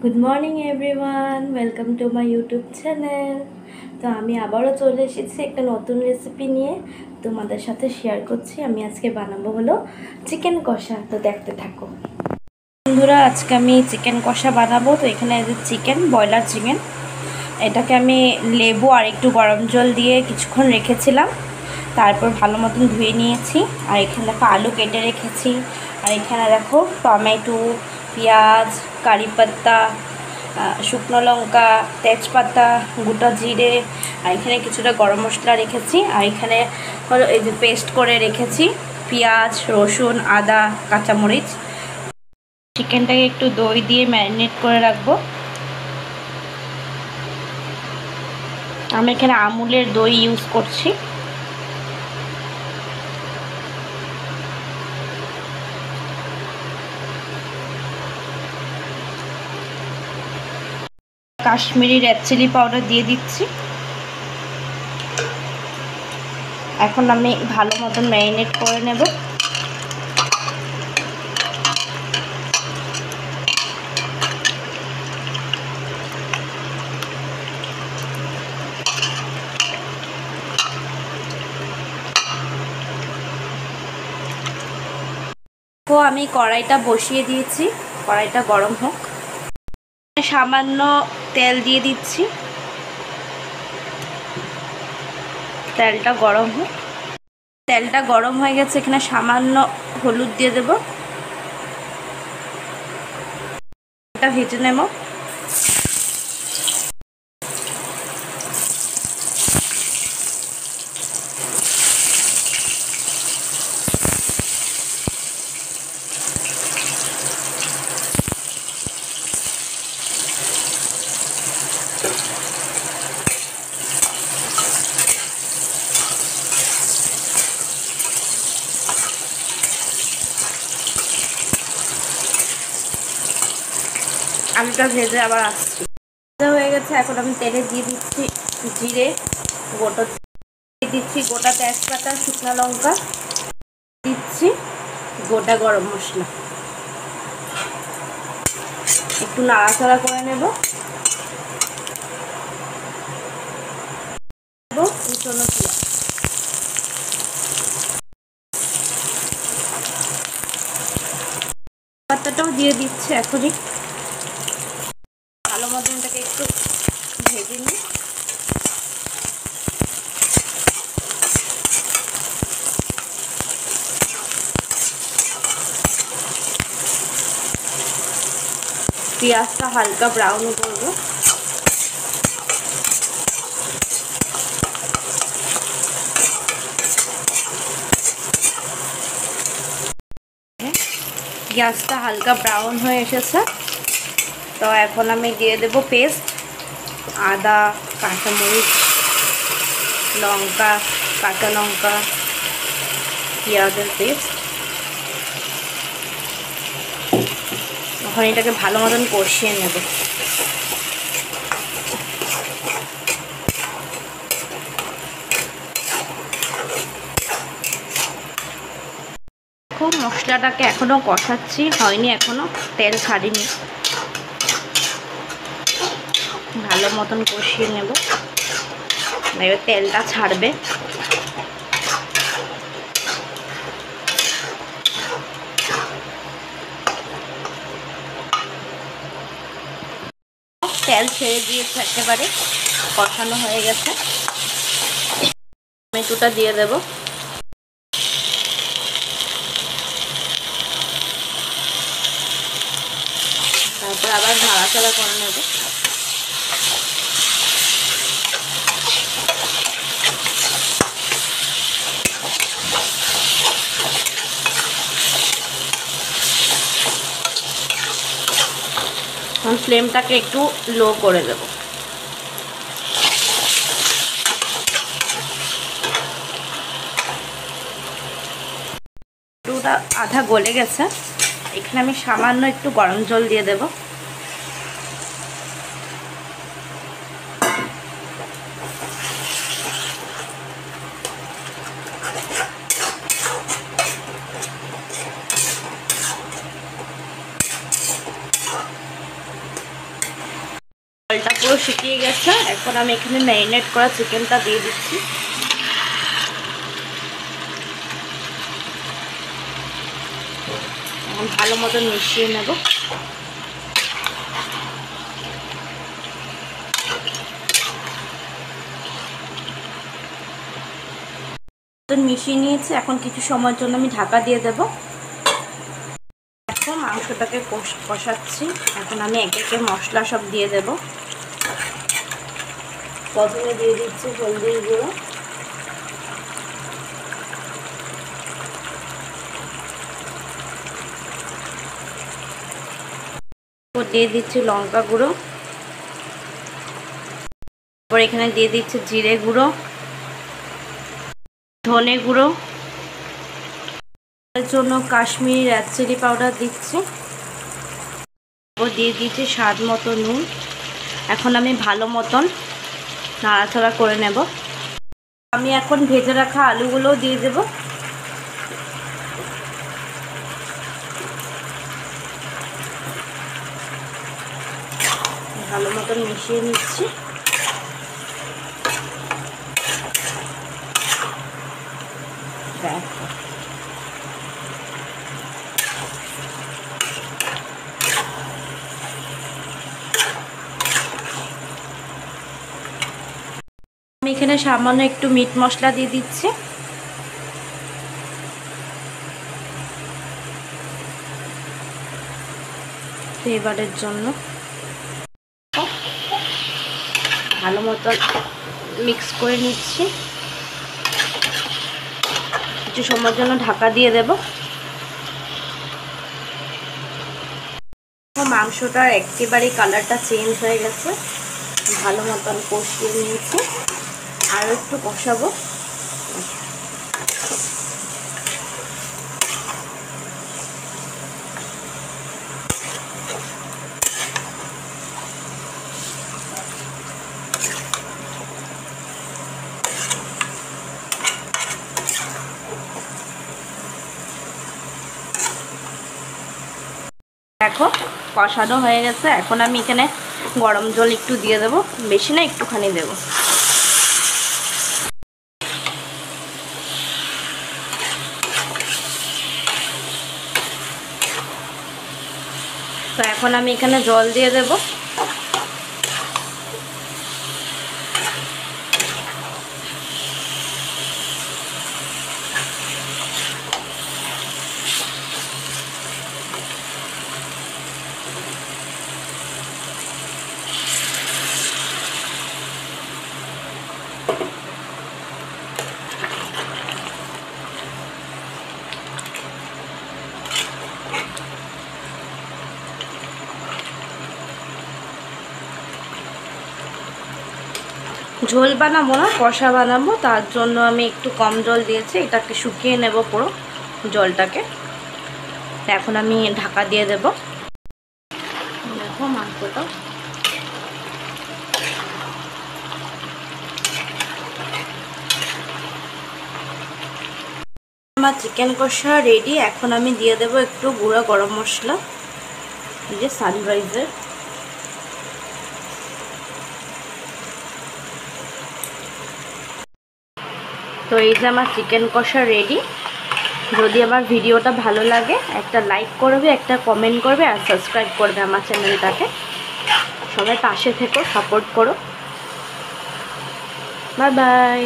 Good morning everyone, welcome to my YouTube channel. তো আমি আবারও চলে এসেছি একটা নতুন রেসিপি নিয়ে তোমাদের সাথে শেয়ার করছি। আমি আজকে বানাবো হলো চিকেন কষা। তো দেখতে থাকো বন্ধুরা। আজকে আমি চিকেন কষা বানাবো। তো এখানে চিকেন, ব্রয়লার চিকেন, এটাকে আমি লেবু আর একটু গরম জল দিয়ে কিছুক্ষণ রেখেছিলাম। তারপর ভালো মতন ধুয়ে নিয়েছি। আর এখানে দেখো আলু কেটে রেখেছি। আর এখানে দেখো টমেটো, পেঁয়াজ, কারি পাতা, শুকনো লঙ্কা, তেজপাতা, গোটা জিরে, আর এখানে কিছুটা গরম মশলা রেখেছি। আর এখানে হলো এই যে পেস্ট করে রেখেছি পেঁয়াজ, রসুন, আদা, কাঁচামরিচ। চিকেনটাকে একটু দই দিয়ে ম্যারিনেট করে রাখবো। আমি এখানে আমুলের দই ইউজ করছি। কাশ্মীরি রেড চিলি পাউডার দিয়ে দিচ্ছি। এখন আমি ভালো মতন ম্যারিনেট করে নেব। তো আমি কড়াইটা বসিয়ে দিয়েছি, কড়াইটা গরম হোক। সামান্য তেল দিয়ে দিচ্ছি, তেলটা গরম হোক। তেলটা গরম হয়ে গেছে, এখানে সামান্য হলুদ দিয়ে দেব। এটা ভেজে নেব। আলুটা ভেজে আবার আসছি। হয়ে গেছে, এখন আমি তেলে দিয়ে দিচ্ছি জিরে, গোটা দিয়ে দিচ্ছি গোটা তেজপাতা, শুকনো লঙ্কা, দিচ্ছি গোটা গরম মশলা। একটু নাড়াচাড়া করে নেব। কুচনো পেঁয়াজ, পাতাটাও দিয়ে দিচ্ছি এখনই। ভালো মতন এটাকে একটু ভেজে নিই। পেঁয়াজটা হালকা ব্রাউন করব। পেঁয়াজটা হালকা ব্রাউন হয়ে এসেছে। তো এখন আমি দিয়ে দেব পেস্ট, আদা, কাঁচামরিচ, লঙ্কা, কাঁচা লঙ্কা, পেঁয়াজের পেস্ট। এখন এটাকে ভালো মতন কষিয়ে নেব। খুব মশলাটাকে এখনো কষাচ্ছি, হয়নি এখনো, তেল ছাড়িনি। ভালো মতন কষিয়ে নেব, এবার তেলটা ছাড়বে। তেল ছেড়ে দিয়েছে, একেবারে কষানো হয়ে গেছে। টমেটোটা দিয়ে দেব। তারপর আবার নাড়াচাড়া করে নেব। এখন ফ্লেমটাকে একটু লো করে দেব। আলুটা আধা গলে গেছে, এখানে আমি সামান্য একটু গরম জল দিয়ে দেব। জলটা পুরো শুকিয়ে গেছে। এখন আমি এখানে ম্যারিনেট করা চিকেনটা দিয়ে দিচ্ছি। এখন ভালো মতো মিশিয়ে নেব। মিশিয়ে নিয়েছি। এখন কিছু সময়ের জন্য আমি ঢাকা দিয়ে দেব। এখন মাংসটাকে কষাচ্ছি। এখন আমি একে একে মশলা সব দিয়ে দেব। প্রথমে দিয়ে দিচ্ছি হলদির গুঁড়ো, দিয়ে দিচ্ছি লঙ্কা গুঁড়ো, তারপর এখানে দিয়ে দিচ্ছি জিরে গুঁড়ো, ধনে গুঁড়ো, এর জন্য কাশ্মীরি রেড চিলি পাউডার দিচ্ছি, দিয়ে দিচ্ছি স্বাদ মতো নুন। এখন আমি ভালো মতন নাড়াচাড়া করে নেব। আমি এখন ভেজে রাখা আলুগুলো দিয়ে দেব। ভালো মতন মিশিয়ে নিচ্ছি। আমি এখানে সামান্য একটু মিট মশলা দিয়ে দিচ্ছি। ফ্লেভারের জন্য ভালো মতো মিক্স করে নিচ্ছি। কিছু সময়ের জন্য ঢাকা দিয়ে দেব। মাংসটার একেবারে কালারটা চেঞ্জ হয়ে গেছে। ভালো মতন কষিয়ে নিয়েছি। আরও একটু কষাবো। দেখো কষানো হয়ে গেছে। এখন আমি এখানে গরম জল একটু দিয়ে দেবো, বেশি না, একটুখানি দেব। তো এখন আমি এখানে জল দিয়ে দেব। ঝোল বানাবো না, কষা বানাবো, তার জন্য আমি একটু কম জল দিয়েছি। এটাকে শুকিয়ে নেব পুরো জলটাকে। এখন আমি ঢাকা দিয়ে দেব। দেখো মাংসটা আমার চিকেন কষা রেডি। এখন আমি দিয়ে দেব একটু গুঁড়ো গরম মশলা, এই যে সানরাইজের। তো এই যে আমার চিকেন কষা রেডি। যদি আমার ভিডিওটা ভালো লাগে একটা লাইক করবে, একটা কমেন্ট করবে, আর সাবস্ক্রাইব করবে আমার চ্যানেলটাকে। সবাই পাশে থেকো, সাপোর্ট করো। Bye bye.